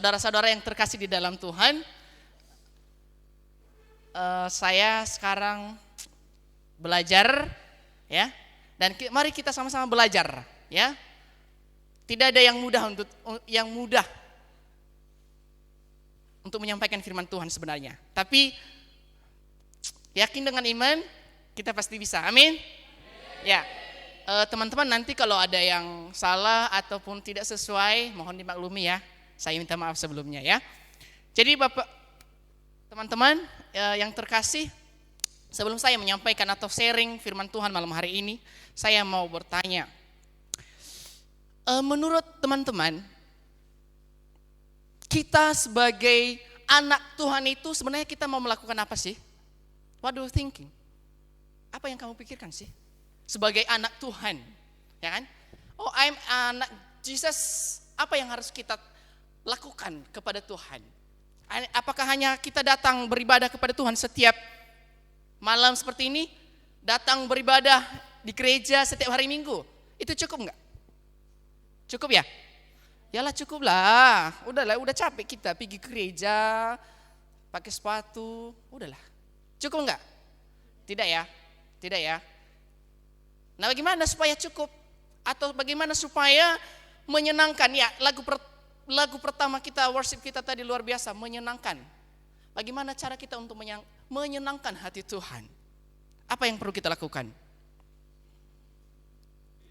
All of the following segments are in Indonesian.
Saudara-saudara yang terkasih di dalam Tuhan, saya sekarang belajar, ya, dan mari kita sama-sama belajar, ya. Tidak ada yang mudah untuk menyampaikan firman Tuhan sebenarnya. Tapi yakin dengan iman kita pasti bisa. Amin. Ya, teman-teman nanti kalau ada yang salah ataupun tidak sesuai, mohon dimaklumi ya. Saya minta maaf sebelumnya ya. Jadi Bapak, teman-teman yang terkasih, sebelum saya menyampaikan atau sharing firman Tuhan malam hari ini, saya mau bertanya. Menurut teman-teman, kita sebagai anak Tuhan itu sebenarnya kita mau melakukan apa sih? What do you thinking? Apa yang kamu pikirkan sih? Sebagai anak Tuhan, ya kan? Oh, I'm anak Jesus. Apa yang harus kita lakukan kepada Tuhan? Apakah hanya kita datang beribadah kepada Tuhan setiap malam seperti ini? Datang beribadah di gereja setiap hari Minggu? Itu cukup enggak? Cukup ya? Yalah cukup lah. Udah capek kita pergi ke gereja, pakai sepatu, udahlah. Cukup enggak? Tidak ya? Tidak ya? Nah, bagaimana supaya cukup? Atau bagaimana supaya menyenangkan? Ya, lagu pertama kita, worship kita tadi luar biasa, menyenangkan. Bagaimana cara kita untuk menyenangkan hati Tuhan? Apa yang perlu kita lakukan?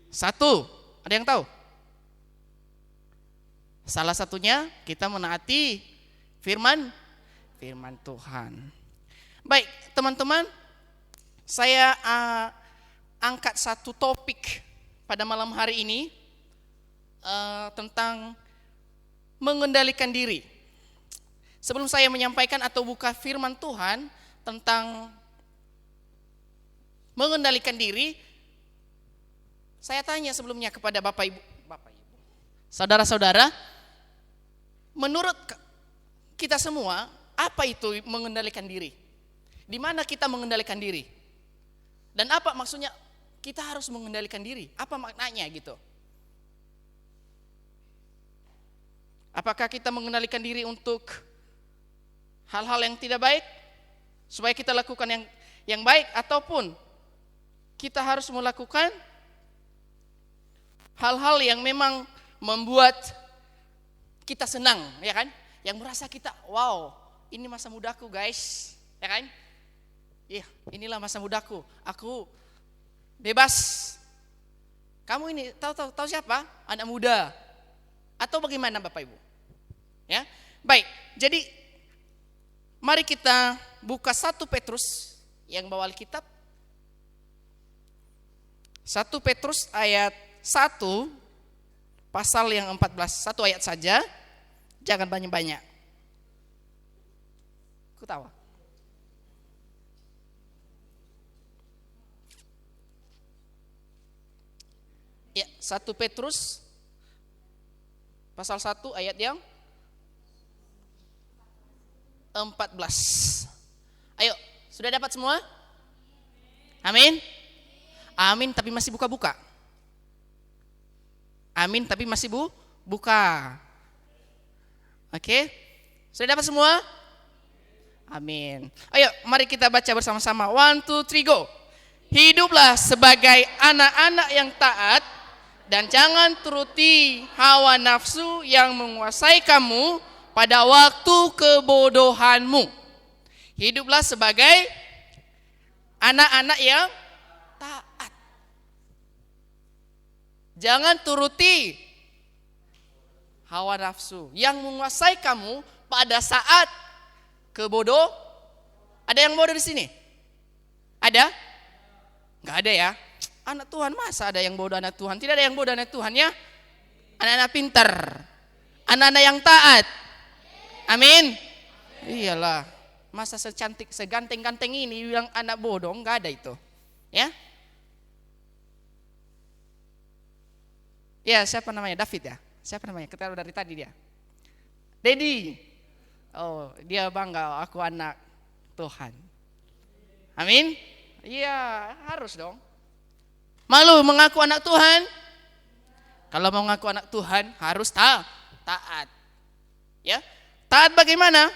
Satu, ada yang tahu? Salah satunya kita menaati firman Tuhan. Baik, teman-teman, saya angkat satu topik pada malam hari ini tentang mengendalikan diri. Sebelum saya menyampaikan atau buka firman Tuhan tentang mengendalikan diri, saya tanya sebelumnya kepada Bapak Ibu, saudara-saudara, menurut kita semua, apa itu mengendalikan diri? Di mana kita mengendalikan diri? Dan apa maksudnya kita harus mengendalikan diri? Apa maknanya gitu? Apakah kita mengendalikan diri untuk hal-hal yang tidak baik, supaya kita lakukan yang baik, ataupun kita harus melakukan hal-hal yang memang membuat kita senang, ya kan? Yang merasa kita, wow, ini masa mudaku guys, ya kan? Iya, inilah masa mudaku, aku bebas. Kamu ini tahu siapa? Anak muda. Atau bagaimana Bapak Ibu? Ya, baik. Jadi mari kita buka 1 Petrus yang bawa Alkitab. 1 Petrus ayat 1 pasal yang 14, 1 ayat saja. Jangan banyak-banyak. Ketawa. Ya, 1 Petrus pasal 1 ayat yang 14. Ayo, sudah dapat semua? Amin. Amin, tapi masih buka-buka. Amin, tapi masih buka. Oke, sudah dapat semua? Amin. Ayo, mari kita baca bersama-sama. 1, 2, 3, go. Hiduplah sebagai anak-anak yang taat, dan jangan turuti hawa nafsu yang menguasai kamu pada waktu kebodohanmu. Hiduplah sebagai anak-anak yang taat. Jangan turuti hawa nafsu yang menguasai kamu pada saat kebodohan. Ada yang bodoh di sini? Ada? Enggak ada ya? Anak Tuhan, masa ada yang bodoh anak Tuhan? Tidak ada yang bodoh anak Tuhan ya. Anak-anak pintar, anak-anak yang taat. Amin. Iyalah, masa secantik, seganteng-ganteng ini bilang anak bodoh? Enggak ada itu. Ya. Ya, siapa namanya? David ya? Siapa namanya? Kita dari tadi dia. Dedi. Oh, dia bangga, aku anak Tuhan. Amin. Iya, harus dong. Malu mengaku anak Tuhan? Kalau mau mengaku anak Tuhan harus taat. Ya, taat bagaimana?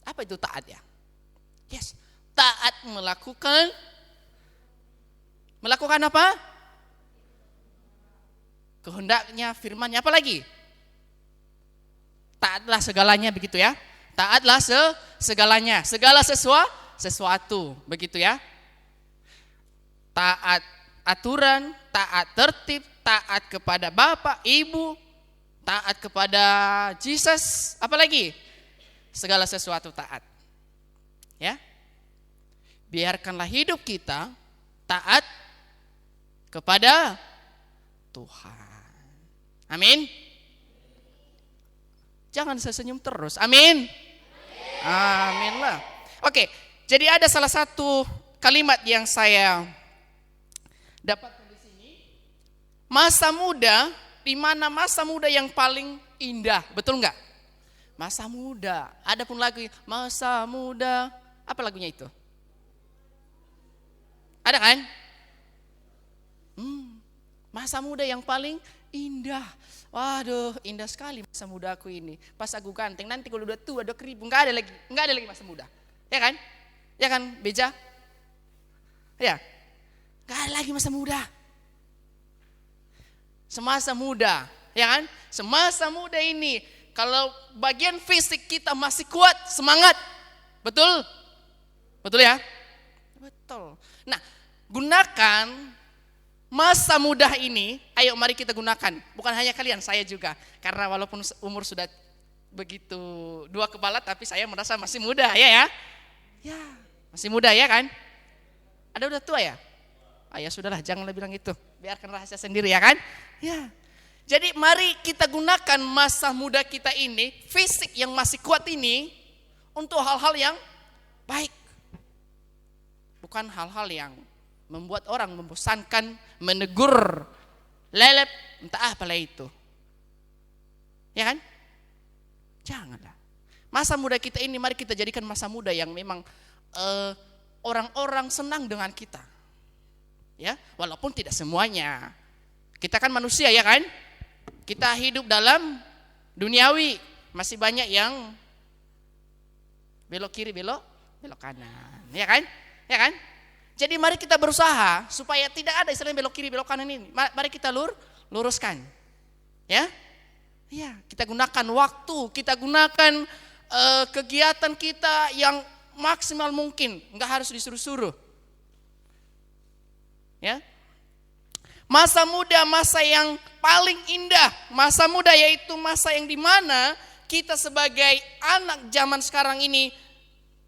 Apa itu taat ya? Yes, taat melakukan apa? Kehendaknya, firman-Nya, apa lagi? Taatlah segalanya, begitu ya. Taatlah segalanya, segala sesuatu, begitu ya. Taat aturan, taat tertib, taat kepada bapak, ibu, taat kepada Jesus, apa lagi? Segala sesuatu taat. Ya. Biarkanlah hidup kita taat kepada Tuhan. Amin. Jangan sesenyum terus. Amin. Amin lah. Oke, jadi ada salah satu kalimat yang saya dapatkan di sini. Masa muda, di mana masa muda yang paling indah, betul enggak? Masa muda. Ada pun lagu masa muda. Apa lagunya itu? Ada kan? Masa muda yang paling indah. Waduh, indah sekali masa muda aku ini. Pas aku ganteng, nanti kalau udah tua, udah keribu, enggak ada lagi masa muda. Ya kan? Ya kan, Beja? Ya. Enggak ada lagi masa muda. Semasa muda, ya kan? Semasa muda ini, kalau bagian fisik kita masih kuat, semangat. Betul? Betul ya? Betul. Nah, gunakan masa muda ini, ayo mari kita gunakan. Bukan hanya kalian, saya juga. Karena walaupun umur sudah begitu dua kepala, tapi saya merasa masih muda, ya. Ya, masih muda ya kan? Ada udah tua ya? Ya sudahlah, janganlah bilang itu. Biarkan rahasia sendiri ya kan? Ya. Jadi mari kita gunakan masa muda kita ini, fisik yang masih kuat ini, untuk hal-hal yang baik. Bukan hal-hal yang membuat orang membosankan, menegur, lelep, entah apalah itu. Ya kan? Janganlah. Masa muda kita ini mari kita jadikan masa muda yang memang orang-orang senang dengan kita. Ya, walaupun tidak semuanya. Kita kan manusia ya kan? Kita hidup dalam duniawi, masih banyak yang belok kiri, belok kanan. Ya kan? Ya kan? Jadi mari kita berusaha supaya tidak ada istilahnya belok kiri, belok kanan ini. Mari kita luruskan. Ya? Ya, kita gunakan waktu, kita gunakan kegiatan kita yang maksimal mungkin, enggak harus disuruh-suruh. Ya. Masa muda, masa yang paling indah, masa muda yaitu masa yang dimana kita sebagai anak zaman sekarang ini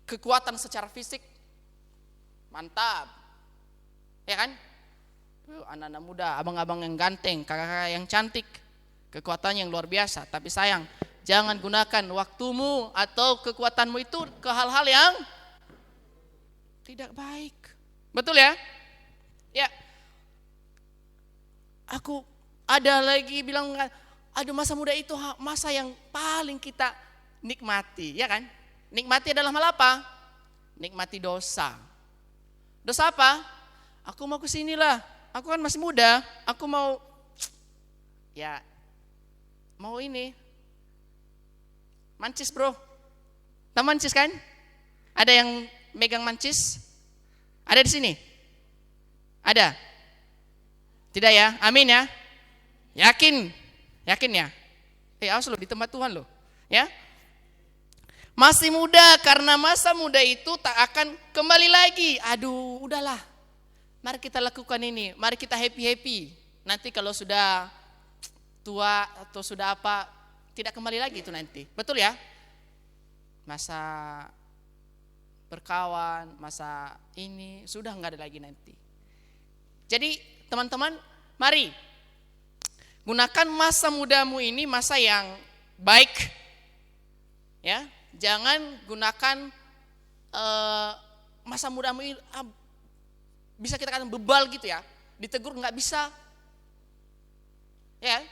kekuatan secara fisik mantap, ya kan? Anak-anak muda, abang-abang yang ganteng, kakak-kakak yang cantik, kekuatannya yang luar biasa. Tapi sayang, jangan gunakan waktumu atau kekuatanmu itu ke hal-hal yang tidak baik. Betul ya? Ya. Aku ada lagi bilang, aduh masa muda itu masa yang paling kita nikmati, ya kan? Nikmati adalah hal apa? Nikmati dosa. Dosa apa? Aku mau ke sini lah. Aku kan masih muda. Aku mau ini. Mancis bro. Tahu mancis kan? Ada yang megang mancis? Ada di sini? Ada? Tidak ya? Amin ya? Yakin? Yakin ya? Awas lo di tempat Tuhan lo. Ya? Masih muda, karena masa muda itu tak akan kembali lagi. Aduh, udahlah. Mari kita lakukan ini. Mari kita happy-happy. Nanti kalau sudah tua atau sudah apa, tidak kembali lagi itu nanti. Betul ya? Masa berkawan, masa ini, sudah enggak ada lagi nanti. Jadi teman-teman, mari gunakan masa mudamu ini, masa yang baik. Ya. Jangan gunakan masa mudamu ini, bisa kita katakan bebal gitu ya. Ditegur nggak bisa. Ya.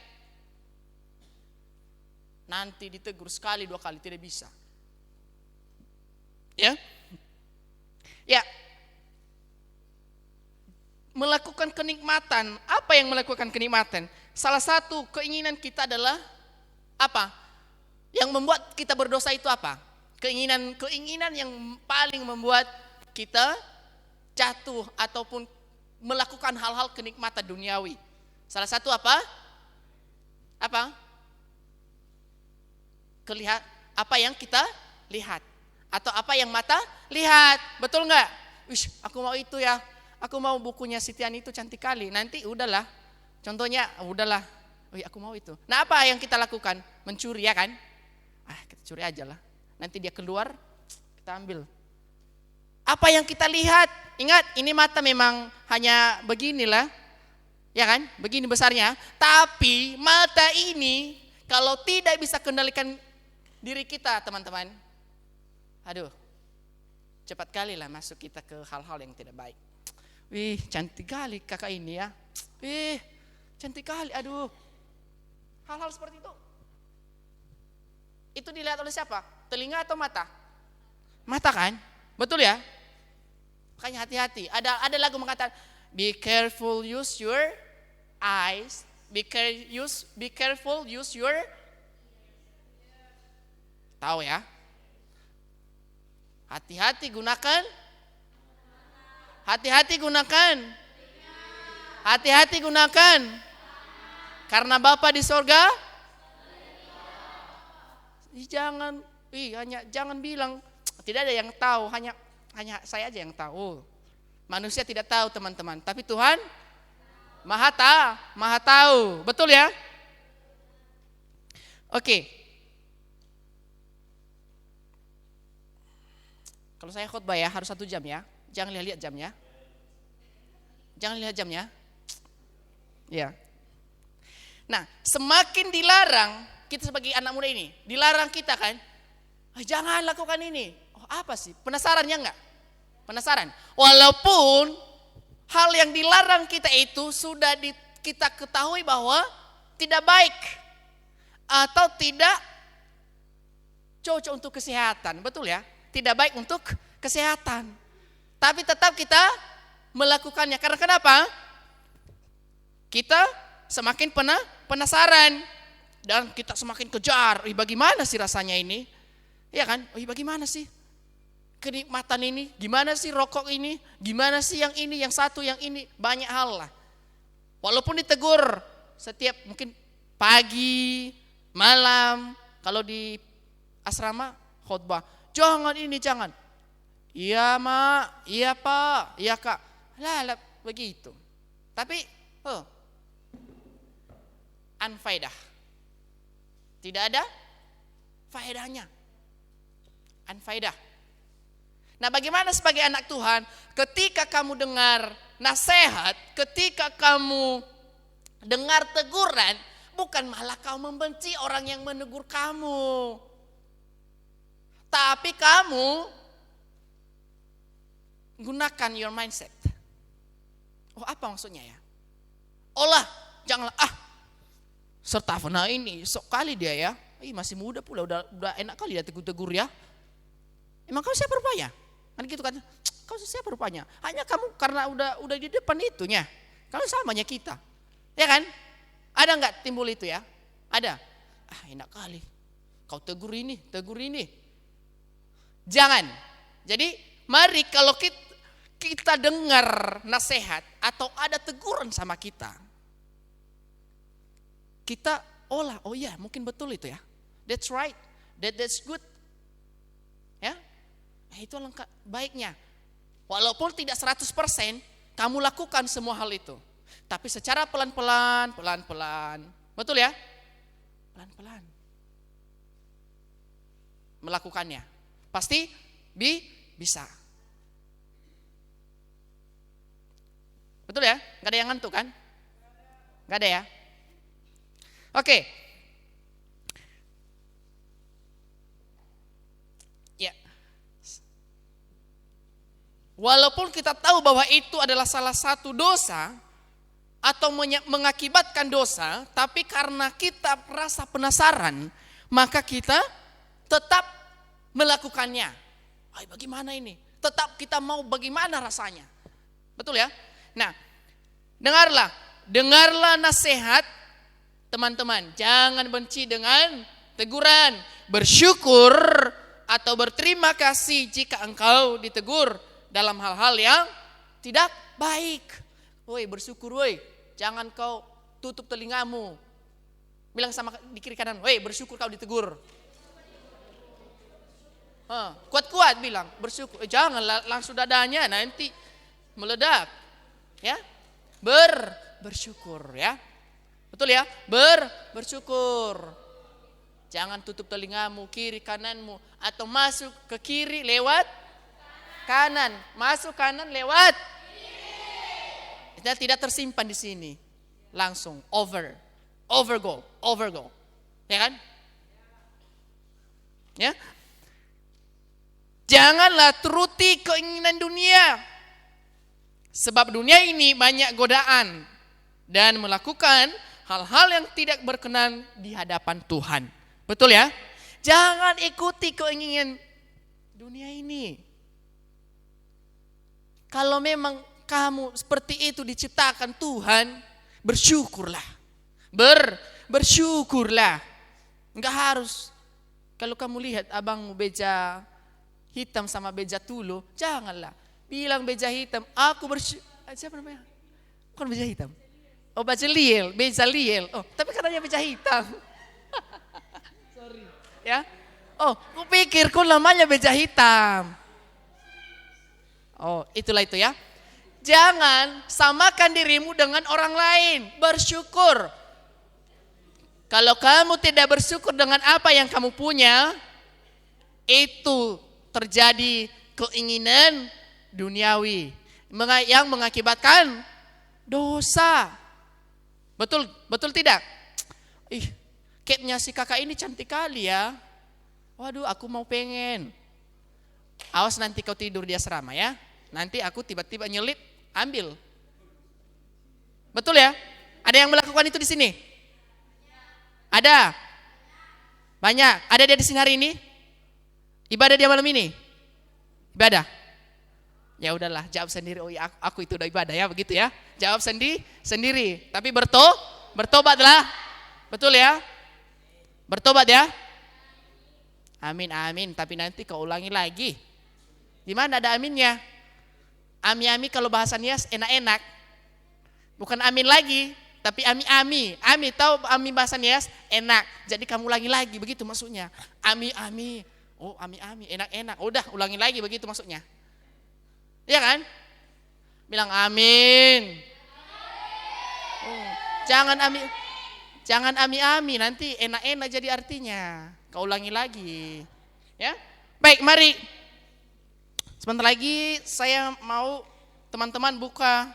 Nanti ditegur sekali, dua kali, tidak bisa. Ya. Ya. melakukan kenikmatan. Apa yang melakukan kenikmatan? Salah satu keinginan kita adalah apa? Yang membuat kita berdosa itu apa? Keinginan yang paling membuat kita jatuh ataupun melakukan hal-hal kenikmatan duniawi. Salah satu apa? Apa? Apa yang kita lihat atau apa yang mata lihat. Betul nggak? Wish, aku mau itu ya. Aku mau bukunya Sitian itu cantik kali. Nanti udahlah. Contohnya, udahlah. Oh iya, aku mau itu. Nah, apa yang kita lakukan? Mencuri ya kan? Kita curi aja lah. Nanti dia keluar, kita ambil. Apa yang kita lihat? Ingat, ini mata memang hanya beginilah. Ya kan? Begini besarnya. Tapi mata ini kalau tidak bisa kendalikan diri kita, teman-teman. Aduh. Cepat kali lah masuk kita ke hal-hal yang tidak baik. Wih, cantik kali kakak ini ya. Wih, cantik kali. Aduh. Hal-hal seperti itu. Itu dilihat oleh siapa? Telinga atau mata? Mata kan? Betul ya? Makanya hati-hati. Ada lagu mengatakan, be careful, use your eyes. Be careful, use your. Tahu ya? Hati-hati gunakan. Hati-hati gunakan. Hati-hati gunakan. Karena Bapa di sorga. Jangan bilang tidak ada yang tahu, hanya saya aja yang tahu. Manusia tidak tahu, teman-teman, tapi Tuhan Maha tahu. Betul ya? Oke. Kalau saya khotbah ya harus 1 jam ya. Jangan lihat jamnya. Jangan lihat jamnya. Ya. Nah, semakin dilarang kita sebagai anak muda ini, dilarang kita kan, jangan lakukan ini. Oh, apa sih? Penasaran ya enggak? Penasaran. Walaupun hal yang dilarang kita itu sudah kita ketahui bahwa tidak baik atau tidak cocok untuk kesehatan, betul ya? Tidak baik untuk kesehatan. Tapi tetap kita melakukannya. Karena kenapa? Kita semakin penasaran dan kita semakin kejar. Bagaimana sih rasanya ini? Ya kan? Bagaimana sih kenikmatan ini? Gimana sih rokok ini? Gimana sih yang ini, yang satu, yang ini? Banyak hal lah. Walaupun ditegur setiap mungkin pagi, malam, kalau di asrama khotbah, jangan ini, jangan. Iya mak, iya pak, iya kak. Lah begitu. Tapi unfaedah. Tidak ada faedahnya. Unfaedah. Nah, bagaimana sebagai anak Tuhan ketika kamu dengar nasihat, ketika kamu dengar teguran, bukan malah kau membenci orang yang menegur kamu. Tapi kamu gunakan your mindset. Oh, apa maksudnya ya? Janganlah Sertafana ini sok kali dia ya. Masih muda pula, udah enak kali dia tegur-tegur ya. Emang kau siapa rupanya? Kan gitu kan. Kau siapa rupanya? Hanya kamu karena udah di depan itunya. Kalau samanya kita. Ya kan? Ada enggak timbul itu ya? Ada. Enak kali. Kau tegur ini. Jangan. Jadi mari kalau kita dengar nasihat atau ada teguran sama kita olah, oh iya mungkin betul itu ya. That's right. That's good. Ya. Itu lengkap baiknya. Walaupun tidak 100% kamu lakukan semua hal itu. Tapi secara pelan-pelan. Betul ya? Pelan-pelan. Melakukannya. Pasti bisa. Betul ya? Gak ada yang ngantuk kan? Gak ada ya? Oke. Ya. Walaupun kita tahu bahwa itu adalah salah satu dosa atau mengakibatkan dosa, tapi karena kita merasa penasaran, maka kita tetap melakukannya. Bagaimana ini? Tetap kita mau bagaimana rasanya. Betul ya? Nah, Dengarlah nasihat teman-teman. Jangan benci dengan teguran. Bersyukur atau berterima kasih jika engkau ditegur dalam hal-hal yang tidak baik. Woi, bersyukur woi. Jangan kau tutup telingamu. Bilang sama di kiri kanan, woi, bersyukur kau ditegur. Kuat-kuat bilang, bersyukur. Jangan langsung dadanya, nanti meledak. Ya, bersyukur ya. Betul ya? Bersyukur. Jangan tutup telingamu, kiri kananmu, atau masuk ke kiri lewat kanan, masuk kanan lewat kiri. Tidak tersimpan di sini. Langsung overgo. Ya kan? Ya. Janganlah turuti keinginan dunia. Sebab dunia ini banyak godaan dan melakukan hal-hal yang tidak berkenan di hadapan Tuhan. Betul ya? Jangan ikuti keinginan dunia ini. Kalau memang kamu seperti itu diciptakan Tuhan, bersyukurlah. Bersyukurlah. Enggak harus. Kalau kamu lihat abangmu beja hitam sama beja tulu, janganlah. Bilang beja hitam, aku bersyukur. Siapa namanya? Bukan beja hitam. Oh, beja liel. Oh, tapi katanya beja hitam. Sorry. Ya. Oh, kupikir kau namanya beja hitam. Oh, itulah itu ya. Jangan samakan dirimu dengan orang lain. Bersyukur. Kalau kamu tidak bersyukur dengan apa yang kamu punya, itu terjadi keinginan duniawi yang mengakibatkan dosa. Betul tidak? Capnya si kakak ini cantik kali ya. Waduh, aku mau pengen. Awas nanti kau tidur di asrama ya. Nanti aku tiba-tiba nyelip, ambil. Betul ya? Ada yang melakukan itu di sini? Ada? Banyak. Ada dia di sini hari ini? Ibadah dia malam ini? Ibadah? Ya udahlah, jawab sendiri. Oh ya, aku itu udah ibadah ya, begitu ya. Jawab sendiri. Tapi bertobatlah. Betul ya? Bertobat ya? Amin. Tapi nanti kau ulangi lagi. Di mana ada aminnya? Ami kalau bahasa Nias enak-enak. Bukan amin lagi, tapi ami. Ami tahu ami bahasa Nias enak. Jadi kamu ulangi lagi, begitu maksudnya. Ami. Oh, ami enak-enak. Udah, ulangi lagi, begitu maksudnya. Iya kan? Bilang amin. Oh, jangan ami, nanti enak-enak jadi artinya. Kau ulangi lagi. Ya. Baik, mari. Sebentar lagi saya mau teman-teman buka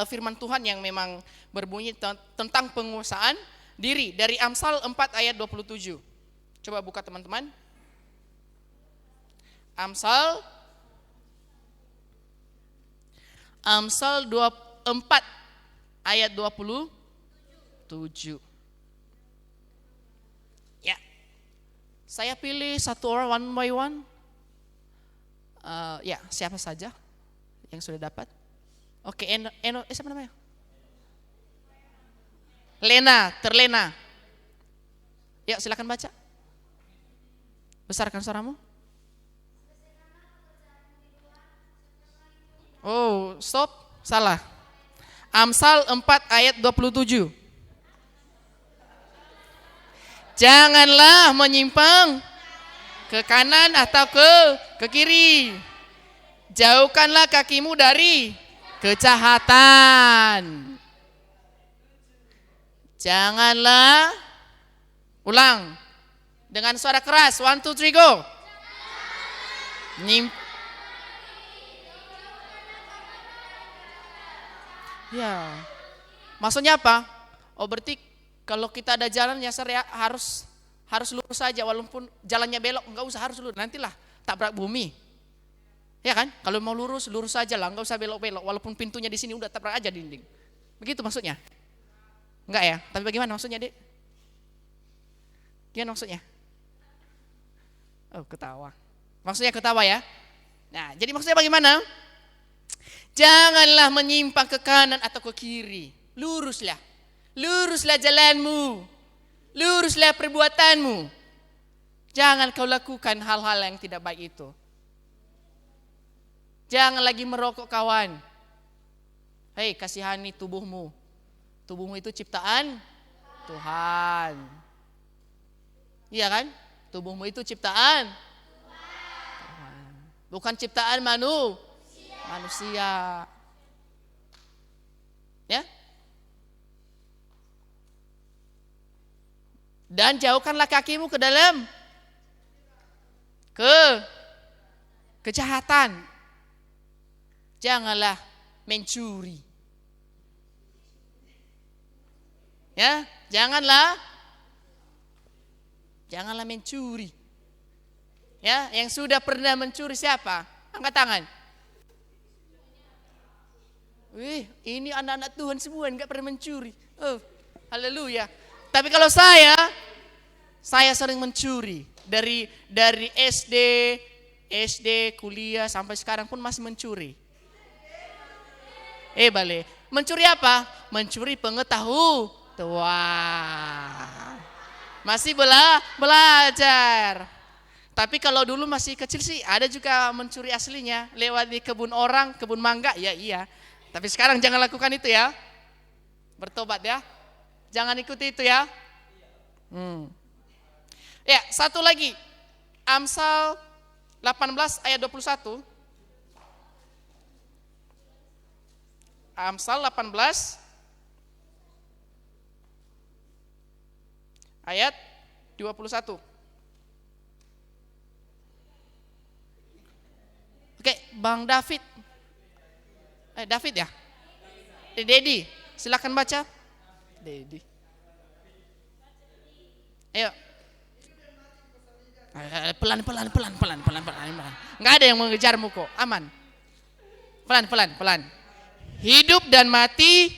firman Tuhan yang memang berbunyi tentang penguasaan diri dari Amsal 4 ayat 27. Coba buka teman-teman. Amsal 4 ayat 27. Ya. Saya pilih satu orang one by one. Ya, siapa saja yang sudah dapat? Oke, siapa namanya? Terlena. Ya, silakan baca. Besarkan suaramu. Oh, stop. Salah. Amsal 4 ayat 27. Janganlah menyimpang ke kanan atau ke kiri. Jauhkanlah kakimu dari kejahatan. Janganlah, ulang dengan suara keras, 1, 2, 3, go. Ya, maksudnya apa? Oh, berarti kalau kita ada jalan ya harus lurus saja, walaupun jalannya belok enggak usah harus lurus, nantilah tabrak bumi. Ya kan? Kalau mau lurus saja lah, enggak usah belok-belok, walaupun pintunya di sini udah tabrak aja dinding. Begitu maksudnya? Enggak ya? Tapi bagaimana maksudnya, Dek? Gimana maksudnya? Oh, ketawa. Maksudnya ketawa ya? Nah, jadi maksudnya bagaimana? Janganlah menyimpang ke kanan atau ke kiri. Luruslah. Luruslah jalanmu. Luruslah perbuatanmu. Jangan kau lakukan hal-hal yang tidak baik itu. Jangan lagi merokok kawan. Hei, kasihani tubuhmu. Tubuhmu itu ciptaan Tuhan. Iya kan? Tubuhmu itu ciptaan Tuhan. Bukan ciptaan manusia. Ya? Dan jauhkanlah kakimu ke dalam kejahatan. Janganlah mencuri. Ya, janganlah mencuri. Ya, yang sudah pernah mencuri siapa? Angkat tangan. Wih, ini anak-anak Tuhan semua enggak pernah mencuri. Oh, haleluya. Tapi kalau saya sering mencuri dari SD, kuliah sampai sekarang pun masih mencuri. Balik. Mencuri apa? Mencuri pengetahuan. Masih belajar. Tapi kalau dulu masih kecil sih ada juga mencuri aslinya. Lewat di kebun orang, kebun mangga, ya iya. Tapi sekarang jangan lakukan itu ya. Bertobat ya. Jangan ikuti itu ya. Ya, satu lagi. Amsal 18 ayat 21. Amsal 18 ayat 21. Oke, Bang David. David ya? Dedi, silakan baca. Dedi. Ayo. Pelan. Enggak ada yang mengejarmu kok, aman. Pelan. Hidup dan mati.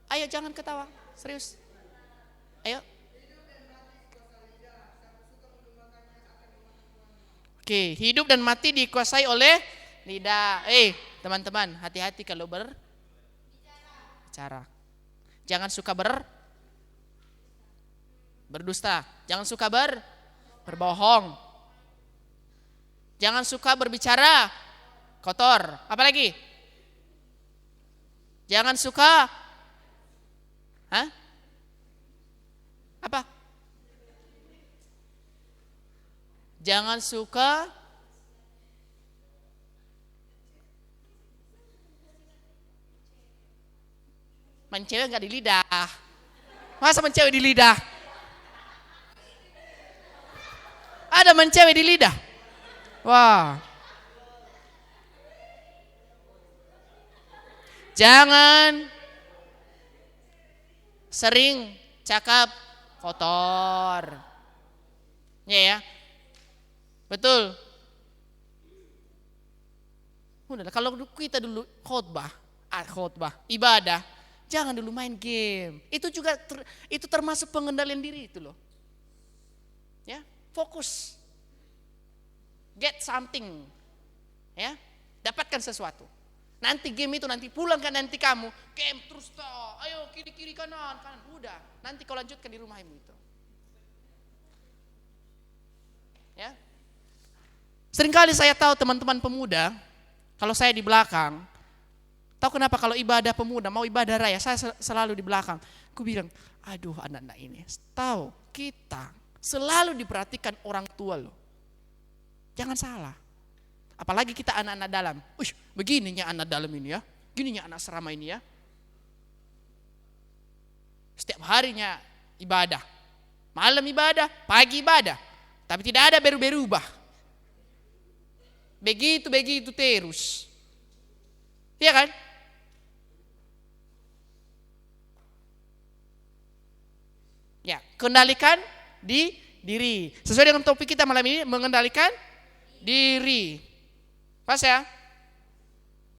Ayo jangan ketawa. Serius. Ayo. Oke, hidup dan mati dikuasai oleh lidah. Teman-teman, hati-hati kalau berbicara. Jangan suka berdusta. Jangan suka berbohong. Jangan suka berbicara kotor. Apalagi? Jangan suka apa? Jangan suka mencewek enggak di lidah. Masa mencewek di lidah? Ada mencewek di lidah? Wah. Jangan sering cakap kotor. Ya. Betul. Udah, kalau kita dulu khotbah, ibadah, jangan dulu main game. Itu juga itu termasuk pengendalian diri itu loh. Ya, fokus. Get something. Ya, dapatkan sesuatu. Nanti game itu nanti pulang kan nanti kamu game terus ayo kiri kanan, udah nanti kau lanjutkan di rumahmu itu. Ya. Seringkali saya tahu teman-teman pemuda, kalau saya di belakang, tahu kenapa kalau ibadah pemuda mau ibadah raya saya selalu di belakang. Aku bilang, aduh anak-anak ini, tahu kita selalu diperhatikan orang tua loh. Jangan salah. Apalagi kita anak-anak dalam. Begininya anak dalam ini ya. Gininya anak serama ini ya. Setiap harinya ibadah. Malam ibadah, pagi ibadah. Tapi tidak ada berubah. Begitu terus. Iya kan? Ya, kendalikan diri. Sesuai dengan topik kita malam ini, mengendalikan diri. Pas ya?